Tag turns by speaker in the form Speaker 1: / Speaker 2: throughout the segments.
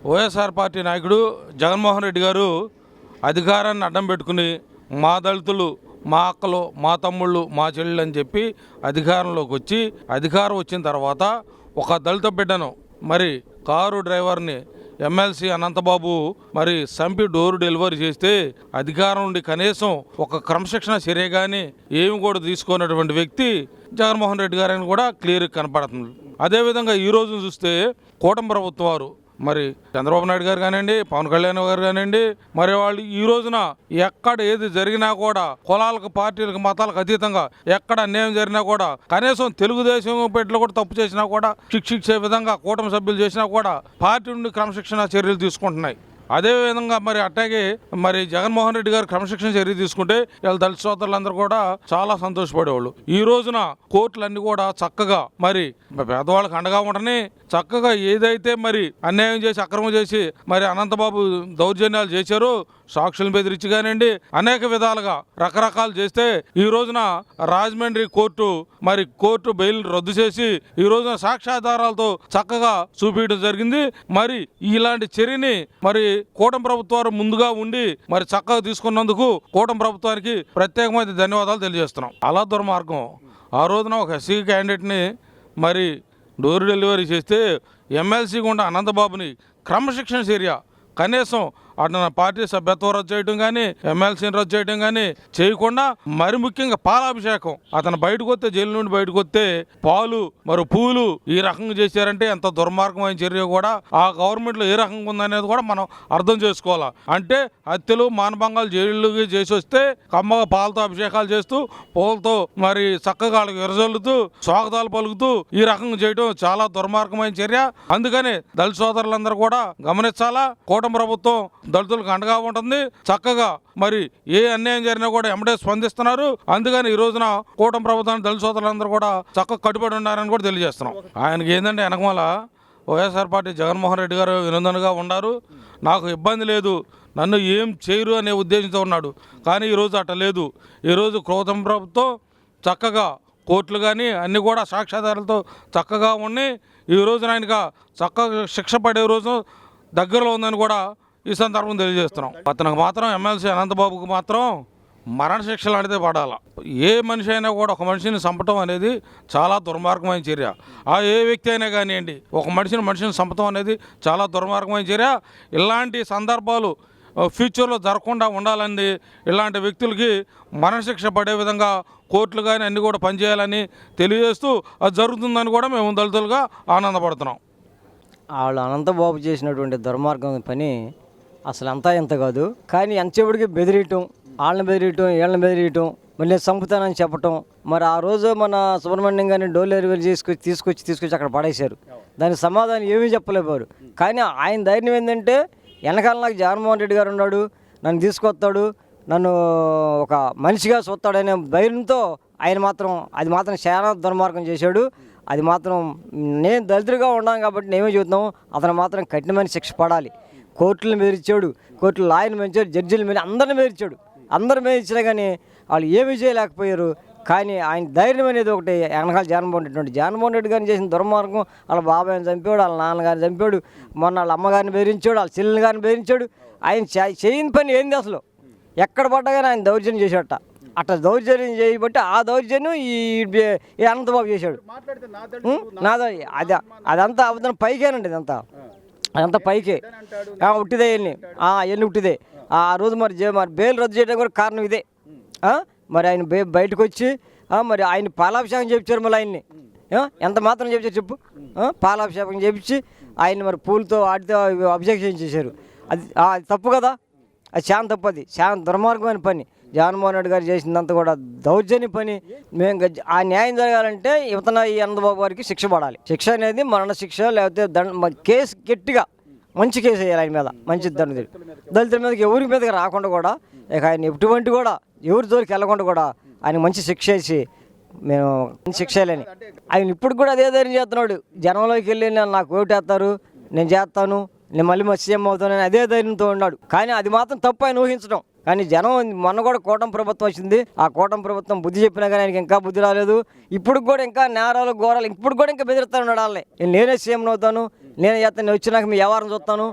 Speaker 1: YSR party నాయకుడు జగన్మోహన్ రెడ్డి గారు అధికారాన్ని అడ్డం పెట్టుకుని మా దళితులు, మా అక్కలు, మా తమ్ముళ్ళు, మా చెల్లెళ్ళు అని చెప్పి అధికారంలోకి వచ్చి అధికారం వచ్చిన తర్వాత ఒక దళిత బిడ్డను మరి కారు డ్రైవర్ని ఎమ్మెల్సీ అనంతబాబు మరి సంపి డోర్ డెలివరీ చేస్తే అధికారం నుండి కనీసం ఒక క్రమశిక్షణ చర్య కానీ ఏమి కూడా తీసుకున్నటువంటి వ్యక్తి జగన్మోహన్ రెడ్డి గారని కూడా క్లియర్గా కనపడుతుంది. అదేవిధంగా ఈ రోజు చూస్తే కూటమి ప్రభుత్వం వారు మరి చంద్రబాబు నాయుడు గారు కానివ్వండి, పవన్ కళ్యాణ్ గారు కానివ్వండి, మరి వాళ్ళు ఈ రోజున ఎక్కడ ఏది జరిగినా కూడా కులాలకు, పార్టీలకు, మతాలకు అతీతంగా ఎక్కడ అన్యాయం జరిగినా కూడా కనీసం తెలుగుదేశం పెట్టులో కూడా తప్పు చేసినా కూడా శిక్షించే విధంగా కూటమి సభ్యులు చేసినా కూడా పార్టీ నుండి క్రమశిక్షణ చర్యలు తీసుకుంటున్నాయి. అదేవిధంగా మరి అట్లాగే మరి జగన్మోహన్ రెడ్డి గారు క్రమశిక్షణ చర్య తీసుకుంటే వీళ్ళ దళిత సోదరులందరూ కూడా చాలా సంతోషపడేవాళ్ళు. ఈ రోజున కోర్టులన్నీ కూడా చక్కగా మరి పేదవాళ్ళకి అండగా ఉండని చక్కగా ఏదైతే మరి అన్యాయం చేసి అక్రమం చేసి మరి అనంతబాబు దౌర్జన్యాలు చేశారో సాక్షులను బెదిరించి కానివ్వండి అనేక విధాలుగా రకరకాలు చేస్తే ఈ రోజున రాజమండ్రి కోర్టు బెయిల్ రద్దు చేసి ఈ రోజున సాక్ష్యాధారాలతో చక్కగా చూపించడం జరిగింది. మరి ఇలాంటి చర్యని మరి కూటమి ప్రభుత్వాలు ముందుగా ఉండి మరి చక్కగా తీసుకున్నందుకు కూటమి ప్రభుత్వానికి ప్రత్యేకమైన ధన్యవాదాలు తెలియజేస్తున్నాం. అలా దుర్మార్గం ఆ రోజున ఒక ఎస్సీ క్యాండిడేట్ని మరి డోర్ డెలివరీ చేస్తే ఎమ్మెల్సీ గుండా అనంతబాబుని క్రమశిక్షణ చర్య కనీసం అతను పార్టీ సభ్యత్వం రద్దు చేయడం కానీ, ఎమ్మెల్సీని రద్దు చేయడం కానీ చేయకుండా మరి ముఖ్యంగా పాలాభిషేకం అతను బయటకు వస్తే, జైలు నుండి బయటకు వస్తే పాలు మరి పూలు ఈ రకంగా చేశారంటే ఎంత దుర్మార్గమైన చర్య కూడా ఆ గవర్నమెంట్లో ఏ రకంగా ఉందనేది కూడా మనం అర్థం చేసుకోవాలా. అంటే హత్యలు, మానభంగాలు జైళ్ళకి చేసి వస్తే కమ్మగా పాలతో అభిషేకాలు చేస్తూ పూలతో మరి చక్కగా వాళ్ళకి విరజల్లుతూ స్వాగతాలు పలుకుతూ ఈ రకంగా చేయడం చాలా దుర్మార్గమైన చర్య. అందుకని దళిత సోదరులందరూ కూడా గమనించాలా. కూటమి ప్రభుత్వం దళితులకు అండగా ఉంటుంది. చక్కగా మరి ఏ అన్యాయం జరిగినా కూడా ఎమ్మడే స్పందిస్తున్నారు. అందుకని ఈ రోజున కూటమి ప్రభుత్వాన్ని దళిత సోదరులందరూ కూడా చక్కగా కట్టుబడి ఉన్నారని కూడా తెలియజేస్తున్నాం. ఆయనకి ఏంటంటే వెనకమాల వైఎస్ఆర్ పార్టీ జగన్మోహన్ రెడ్డి గారు వినోదనగా ఉన్నారు. నాకు ఇబ్బంది లేదు, నన్ను ఏం చేయరు అనే ఉద్దేశంతో ఉన్నాడు. కానీ ఈరోజు అట్ట లేదు. ఈరోజు కూటమి ప్రభుత్వం చక్కగా కోర్టులు కానీ అన్నీ కూడా సాక్ష్యాధారాలతో చక్కగా ఉన్నాయి. ఈ రోజున ఆయనగా చక్కగా శిక్ష పడే రోజు దగ్గరలో ఉందని కూడా ఈ సందర్భం తెలియజేస్తున్నాం. అతనికి మాత్రం ఎమ్మెల్సీ అనంతబాబుకు మాత్రం మరణశిక్ష లాంటిదే పడాలి. ఏ మనిషి అయినా కూడా ఒక మనిషిని చంపటం అనేది చాలా దుర్మార్గమైన చర్య. ఆ ఏ వ్యక్తి అయినా కానివ్వండి, ఒక మనిషిని చంపటం అనేది చాలా దుర్మార్గమైన చర్య. ఇలాంటి సందర్భాలు ఫ్యూచర్లో జరగకుండా ఉండాలని ఇలాంటి వ్యక్తులకి మరణశిక్ష పడే విధంగా కోర్టులు కానీ అన్నీ కూడా పనిచేయాలని తెలియజేస్తూ అది జరుగుతుందని కూడా మేము దళితులుగా ఆనందపడుతున్నాం.
Speaker 2: వాళ్ళు అనంతబాబు చేసినటువంటి దుర్మార్గం పని అసలు అంతా ఇంత కాదు. కానీ ఎంతసేపటికి బెదిరియటం, వాళ్ళని బెదిరియటం, వీళ్ళని బెదిరియటం, మళ్ళీ చంపుతానని చెప్పటం. మరి ఆ రోజు మన సుబ్రహ్మణ్యం గారిని డోర్ డెలివరీ తీసుకొచ్చి అక్కడ పడేశారు. దానికి సమాధానం ఏమీ చెప్పలేపారు. కానీ ఆయన ధైర్యం ఏంటంటే వెనకాల నాకు జగన్మోహన్ రెడ్డి గారు ఉన్నాడు, నన్ను తీసుకొస్తాడు, నన్ను ఒక మనిషిగా చూస్తాడనే ధైర్యంతో ఆయన అది మాత్రం చాలా దుర్మార్గం చేశాడు. అది మాత్రం నేను దళితుడిగా ఉన్నాను కాబట్టి నేమే చెబుతున్నాము, అతను మాత్రం కఠినమైన శిక్ష పడాలి. కోర్టులను బెదిరించాడు, కోర్టులు లాయర్ని పెంచాడు, జడ్జిలు మీద అందరిని బెదిరించాడు. అందరూ బెదిరించినా కానీ వాళ్ళు ఏమీ చేయలేకపోయారు. కానీ ఆయన ధైర్యం అనేది ఒకటి వెనకాల జగన్మోహన్ రెడ్డి గారిని చేసిన దుర్మార్గం. వాళ్ళ బాబాయిని చంపాడు, వాళ్ళ నాన్నగారిని చంపాడు, మొన్న వాళ్ళ అమ్మగారిని బెదిరించాడు, వాళ్ళ చెల్లెని గారిని బెదిరించాడు. ఆయన చేయని పని ఏంది అసలు? ఎక్కడ పడ్డా కానీ ఆయన దౌర్జన్యం చేశాడట. అట్లా దౌర్జన్యం చేయబట్టి ఆ దౌర్జన్యం ఈ అనంతబాబు చేశాడు. అదంతా అబద్ధం పైకేనండి. అదంతా పైకే ఉట్టిదే ఎన్ని ఉట్టిదే. ఆ రోజు మరి బెయిల్ రద్దు చేయడం కూడా కారణం ఇదే. మరి ఆయన బయటకు వచ్చి మరి ఆయన పాలాభిషేకం చేయించారు. మళ్ళీ ఆయన్ని ఎంత మాత్రం చేయించారు చెప్పు? పాలాభిషేకం చేయించి ఆయన మరి పూలతో వాటితో అభిషేకం చేశారు. అది తప్పు కదా. అది చాలా తప్పు, అది చాలా దుర్మార్గమైన పని. జగన్మోహన్ రెడ్డి గారు చేసిందంతా కూడా దౌర్జన్య పని. మేము ఆ న్యాయం జరగాలంటే ఈ అనంతబాబు గారికి శిక్ష పడాలి. శిక్ష అనేది మరణ శిక్ష, లేకపోతే కేసు గట్టిగా మంచి కేసు వేయాలి ఆయన మీద, మంచి దళితుల మీదకి ఎవరి మీదకి రాకుండా కూడా, ఇక ఆయన ఎటువంటి కూడా ఎవరి జోలికి వెళ్ళకుండా కూడా ఆయన మంచి శిక్ష వేసి మేము శిక్ష వేయాలని ఆయన ఇప్పుడు కూడా అదే ధైర్యం చేస్తున్నాడు. జనంలోకి వెళ్ళి నాకు ఓటేస్తారు, నేను చేస్తాను, నేను మళ్ళీ సీఎం అవుతానని అదే ధైర్యంతో ఉన్నాడు. కానీ అది మాత్రం తప్పు ఆయన ఊహించడం. కానీ జనం మొన్న కూడా కూటమి ప్రభుత్వం వచ్చింది. ఆ కూటమి ప్రభుత్వం బుద్ధి చెప్పినా కానీ ఆయనకి ఇంకా బుద్ధి రాలేదు. ఇప్పుడు కూడా ఇంకా నేరాలు ఘోరాలు ఇప్పుడు కూడా ఇంకా బెదిరిస్తాను ఉన్నాడు వాళ్ళని. నేనే సీఎం అవుతాను, నేనే చేస్తాను, నేను వచ్చినాక మీ వ్యవహారం చూస్తాను,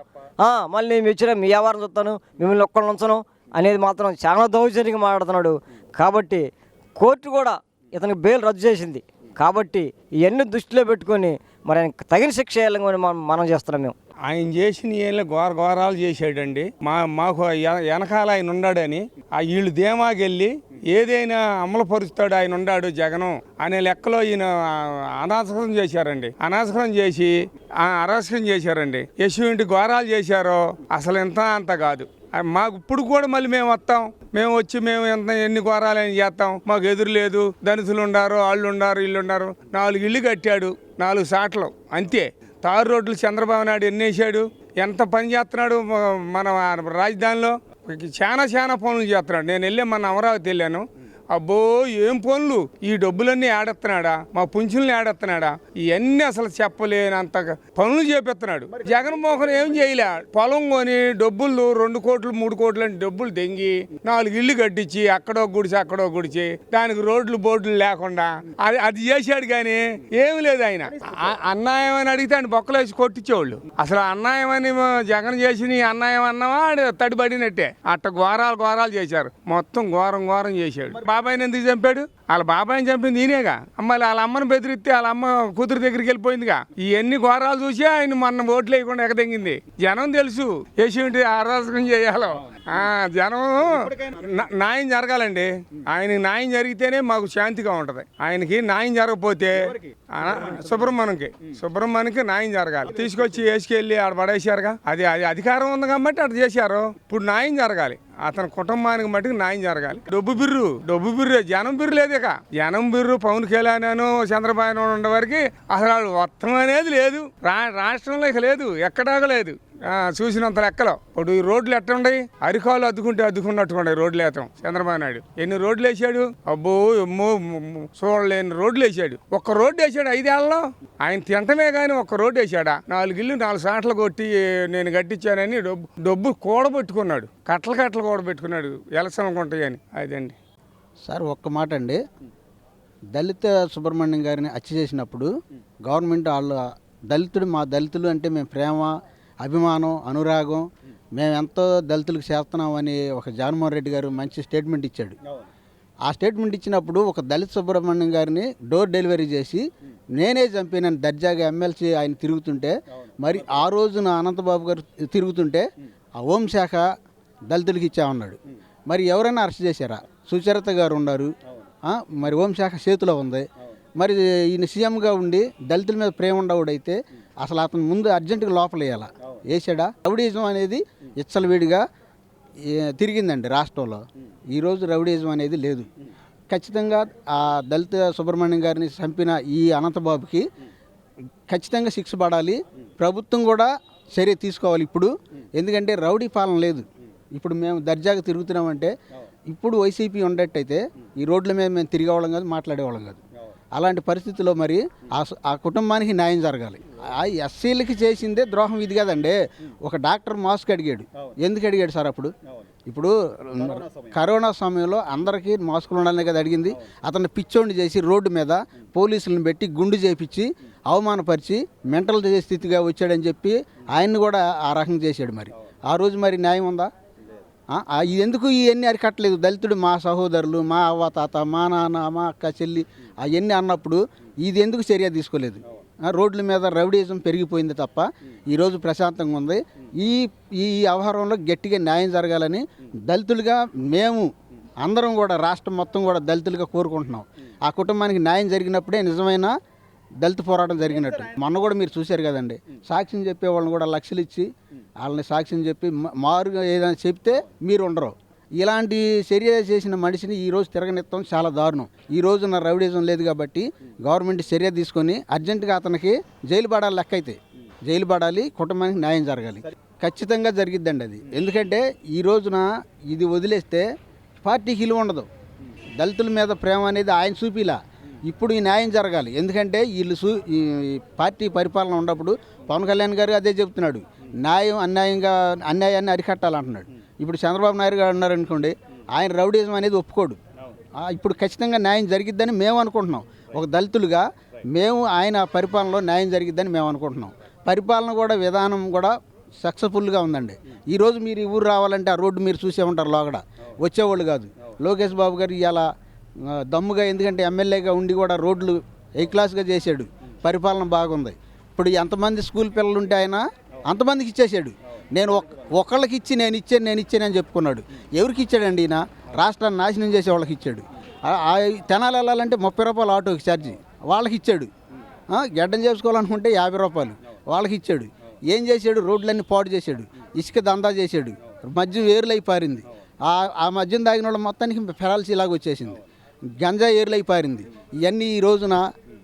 Speaker 2: మళ్ళీ నేను వచ్చినా మీ వ్యవహారం చూస్తాను, మిమ్మల్ని ఒక్కళ్ళు ఉంచను అనేది మాత్రం చాలా దౌర్జన్యంగా మాట్లాడుతున్నాడు. కాబట్టి కోర్టు కూడా ఇతనికి బెయిల్ రద్దు చేసింది. కాబట్టి ఇవన్నీ దృష్టిలో పెట్టుకొని మరి ఆయనకు తగిన శిక్ష వేయాలని మనం చేస్తున్నాం మేము.
Speaker 3: ఆయన చేసిన ఏళ్ళ ఘోరాలు చేశాడండి. మాకు వెనకాల ఆయన ఉన్నాడని వీళ్ళు ధీమాకెళ్ళి ఏదైనా అమలుపరుస్తాడు ఆయన ఉన్నాడు జగనం అనే లెక్కలో ఈయన అనాశకరం చేశారండి. అనాశకరం చేసి అరాచకం చేశారండి. ఎటువంటి ఘోరాలు చేశారో అసలు ఎంత అంత కాదు. మాకు ఇప్పుడు కూడా మళ్ళీ మేము వస్తాం, మేము వచ్చి మేము ఎన్ని ఘోరాలు అయినా చేస్తాం, మాకు ఎదురు లేదు, దళితులు ఉండారు, వాళ్ళు ఉండారు, వీళ్ళు ఉండారు. 4 ఇళ్ళు కట్టాడు, 4 సాట్లు అంతే. తారు రోడ్లు చంద్రబాబు నాయుడు ఎన్ని వేసాడు, ఎంత పని చేస్తున్నాడు మన రాజధానిలో. చాలా పనులు చేస్తున్నాడు. నేను మన అమరావతి వెళ్ళాను. అబ్బో ఏం పనులు, ఈ డబ్బులన్నీ ఆడెత్తున్నాడా, మా పుంచుల్ని ఆడెత్తున్నాడా, ఇవన్నీ అసలు చెప్పలేనంత పనులు చేపిస్తున్నాడు. జగన్మోహన్ ఏం చేయలే, పొలం కొని డబ్బులు 2 కోట్లు 3 కోట్లు అని డబ్బులు దెంగి 4 ఇళ్ళు కట్టించి అక్కడో గుడిచి దానికి రోడ్లు బోర్డులు లేకుండా అది చేశాడు. కానీ ఏమి లేదు. ఆయన అన్యాయం అని అడిగితే ఆయన బొక్కలు వేసి కొట్టించేవాళ్ళు. అసలు అన్యాయం అని జగన్ చేసి అన్యాయం అన్నావా తడిపడినట్టే. అట్ట ఘోరాలు చేశారు. మొత్తం ఘోరం చేశాడు. బాబాయిని ఎందుకు చంపాడు? వాళ్ళ బాబాయిని చంపింది ఈయనేగా. మళ్ళీ వాళ్ళ అమ్మను బెదిరిస్తే వాళ్ళ అమ్మ కూతురు దగ్గరికి వెళ్ళిపోయిందిగా. ఇవన్నీ ఘోరాలు చూసి ఆయన మొన్న ఓట్లు వేయకుండా ఎగదెంగింది. జనం తెలుసు ఏసేంటి అరాచకం చేయాలో. జనం న్యాయం జరగాలండి. ఆయనకి న్యాయం జరిగితేనే మాకు శాంతిగా ఉంటుంది. ఆయనకి న్యాయం జరగకపోతే సుబ్రహ్మణ్యకి న్యాయం జరగాలి. తీసుకొచ్చి వేసుకెళ్ళి ఆడ పడేసారుగా. అది అధికారం ఉంది కాబట్టి అటు చేశారు. ఇప్పుడు న్యాయం జరగాలి. అతని కుటుంబానికి మటుకు న్యాయం జరగాలి. డబ్బు బిర్రు జనం బిర్రు లేదు. ఇక జనం బిర్రు పవన్ కళ్యాణ్ చంద్రబాబు ఉండే వరకు అసలు మొత్తం అనేది లేదు. రాష్ట్రంలో ఇక లేదు, ఎక్కడా లేదు. చూసినంత లెక్కలో. ఇప్పుడు ఈ రోడ్లు ఎట్టుండయి, అరికాలు అద్దుకున్నట్టుకుండే రోడ్లు వేస్తాం. చంద్రబాబు నాయుడు ఎన్ని రోడ్లు వేసాడు? అబ్బో చూడలేని రోడ్లు వేసాడు. ఒక్క రోడ్డు వేసాడు 5 ఏళ్లలో. ఆయన తింటమే కానీ ఒక్క రోడ్డు వేసాడా? 4 ఇళ్ళు 4 సాట్లు కొట్టి నేను కట్టించానని డబ్బు కూడబెట్టుకున్నాడు. కట్టలు కూడబెట్టుకున్నాడు ఎలక్షన్ అనుకుంటాయని. అదండి
Speaker 4: సార్. ఒక్క మాట అండి, దళిత సుబ్రహ్మణ్యం గారిని హత్య చేసినప్పుడు గవర్నమెంట్ వాళ్ళు మా దళితులు అంటే మేము ప్రేమ, అభిమానం, అనురాగం, మేము ఎంతో దళితులకు చేస్తున్నామని ఒక జగన్మోహన్ రెడ్డి గారు మంచి స్టేట్మెంట్ ఇచ్చాడు. ఆ స్టేట్మెంట్ ఇచ్చినప్పుడు ఒక దళిత సుబ్రహ్మణ్యం గారిని డోర్ డెలివరీ చేసి నేనే చంపినని దర్జాగా ఎమ్మెల్సీ ఆయన తిరుగుతుంటే, మరి ఆ రోజున అనంతబాబు గారు తిరుగుతుంటే ఆ హోంశాఖ దళితులకి ఇచ్చామన్నాడు. మరి ఎవరైనా అరెస్ట్ చేశారా? సుచరిత గారు ఉన్నారు, మరి హోంశాఖ చేతిలో ఉంది. మరి ఈయన సీఎంగా ఉండి దళితుల మీద ప్రేమ ఉండవుడైతే అసలు అతను ముందు అర్జెంటుగా లోపల వేయాలా? వేసాడా? రౌడీజం అనేది ఇచ్చలవిడిగా తిరిగిందండి రాష్ట్రంలో. ఈరోజు రౌడీజం అనేది లేదు. ఖచ్చితంగా ఆ దళిత సుబ్రహ్మణ్యం గారిని చంపిన ఈ అనంతబాబుకి ఖచ్చితంగా శిక్ష పడాలి. ప్రభుత్వం కూడా చర్య తీసుకోవాలి ఇప్పుడు. ఎందుకంటే రౌడీ పాలన లేదు. ఇప్పుడు మేము దర్జాగా తిరుగుతున్నామంటే, ఇప్పుడు వైసీపీ ఉండేట్టయితే ఈ రోడ్ల మీద మేము తిరిగేవాళ్ళం కాదు, మాట్లాడేవాళ్ళం కాదు. అలాంటి పరిస్థితుల్లో మరి ఆ కుటుంబానికి న్యాయం జరగాలి. ఆ ఎస్సీలకి చేసిందే ద్రోహం ఇది కదండి. ఒక డాక్టర్ మాస్క్ అడిగాడు. ఎందుకు అడిగాడు సార్? ఇప్పుడు కరోనా సమయంలో అందరికీ మాస్కులు ఉండాలనే కదా అడిగింది. అతన్ని పిచ్చోండి చేసి రోడ్డు మీద పోలీసులను పెట్టి గుండు చేపించి అవమానపరిచి మెంటల్ స్థితిగా వచ్చాడని చెప్పి ఆయన్ని కూడా ఆ రకంగా చేశాడు. మరి ఆ రోజు మరి న్యాయం ఉందా? ఎందుకు ఇవన్నీ అరికట్టలేదు? దళితుడు మా సహోదరులు, మా అవ్వ తాత, మా నాన్న, మా అక్క చెల్లి అవన్నీ అన్నప్పుడు ఇది ఎందుకు చర్య తీసుకోలేదు? రోడ్ల మీద రౌడీజం పెరిగిపోయింది తప్ప ఈరోజు ప్రశాంతంగా ఉంది. ఈ వ్యవహారంలో గట్టిగా న్యాయం జరగాలని దళితులుగా మేము అందరం కూడా రాష్ట్రం మొత్తం కూడా దళితులుగా కోరుకుంటున్నాం. ఆ కుటుంబానికి న్యాయం జరిగినప్పుడే నిజమైన దళిత పోరాటం జరిగినట్టు. మొన్న కూడా మీరు చూశారు కదండి, సాక్ష్యం చెప్పే వాళ్ళని కూడా లక్షలు ఇచ్చి వాళ్ళని సాక్ష్యం చెప్పి మారుగా ఏదైనా చెప్తే మీరు ఉండరు. ఇలాంటి చర్య చేసిన మనిషిని ఈరోజు తిరగనిస్తాం చాలా దారుణం. ఈ రోజున రౌడీజం లేదు కాబట్టి గవర్నమెంట్ చర్య తీసుకొని అర్జెంటుగా అతనికి జైలు పడాలి. లెక్క అయితే జైలు పడాలి, కుటుంబానికి న్యాయం జరగాలి. ఖచ్చితంగా జరిగిద్దండి అది. ఎందుకంటే ఈ రోజున ఇది వదిలేస్తే పార్టీకి విలువ ఉండదు. దళితుల మీద ప్రేమ అనేది ఆయన చూపిలా. ఇప్పుడు ఈ న్యాయం జరగాలి. ఎందుకంటే వీళ్ళు ఈ పార్టీ పరిపాలన ఉన్నప్పుడు పవన్ కళ్యాణ్ గారు అదే చెప్తున్నాడు, అన్యాయాన్ని అరికట్టాలంటున్నాడు. ఇప్పుడు చంద్రబాబు నాయుడు గారు ఉన్నారనుకోండి, ఆయన రౌడీజం అనేది ఒప్పుకోడు. ఇప్పుడు ఖచ్చితంగా న్యాయం జరిగిద్దని మేము అనుకుంటున్నాం. ఒక దళితులుగా మేము ఆయన పరిపాలనలో న్యాయం జరిగిద్దని మేము అనుకుంటున్నాం. పరిపాలన కూడా విధానం కూడా సక్సెస్ఫుల్గా ఉందండి. ఈరోజు మీరు ఈ ఊరు రావాలంటే ఆ రోడ్డు మీరు చూసే ఉంటారు, లోగడ వచ్చేవాళ్ళు కాదు. లోకేష్ బాబు గారు ఇలా దమ్ముగా, ఎందుకంటే ఎమ్మెల్యేగా ఉండి కూడా రోడ్లు ఏ క్లాస్గా చేశాడు, పరిపాలన బాగుంది. ఇప్పుడు ఎంతమంది స్కూల్ పిల్లలు ఉంటే ఆయన అంతమందికి ఇచ్చేసాడు. నేను ఒకళ్ళకి ఇచ్చి నేను ఇచ్చానని చెప్పుకున్నాడు. ఎవరికి ఇచ్చాడండి ఈయన? రాష్ట్రాన్ని నాశనం చేసే వాళ్ళకి ఇచ్చాడు. తెనాలి వెళ్ళాలంటే 30 రూపాయలు ఆటోకి ఛార్జీ వాళ్ళకి ఇచ్చాడు. గడ్డం చేసుకోవాలనుకుంటే 50 రూపాయలు వాళ్ళకి ఇచ్చాడు. ఏం చేశాడు? రోడ్లన్నీ పాడు చేశాడు, ఇసుక దందా చేశాడు, మద్యం ఏరులై పారింది. ఆ మద్యం తాగిన వాళ్ళ మొత్తానికి పెరాల్సి ఇలాగ వచ్చేసింది, గంజా ఏరులై పారింది. ఇవన్నీ ఈ రోజున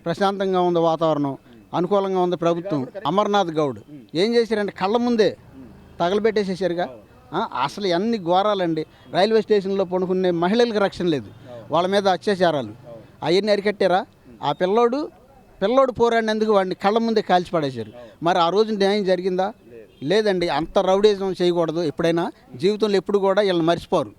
Speaker 4: ప్రశాంతంగా ఉంది వాతావరణం, అనుకూలంగా ఉంది ప్రభుత్వం. అమర్నాథ్ గౌడ్ ఏం చేశారంటే కళ్ళ ముందే తగలబెట్టేసేసారుగా. అసలు అన్ని ఘోరాలండి. రైల్వే స్టేషన్లో పడుకునే మహిళలకు రక్షణ లేదు, వాళ్ళ మీద అత్యాచారాలు అవన్నీ అరికట్టారా? ఆ పిల్లోడు పోరాడినందుకు వాడిని కళ్ళ ముందే కాల్చి పడేశారు. మరి ఆ రోజు న్యాయం జరిగిందా? లేదండి. అంత రౌడీజం చేయకూడదు. ఎప్పుడైనా జీవితంలో ఎప్పుడు కూడా వీళ్ళని మర్చిపోరు.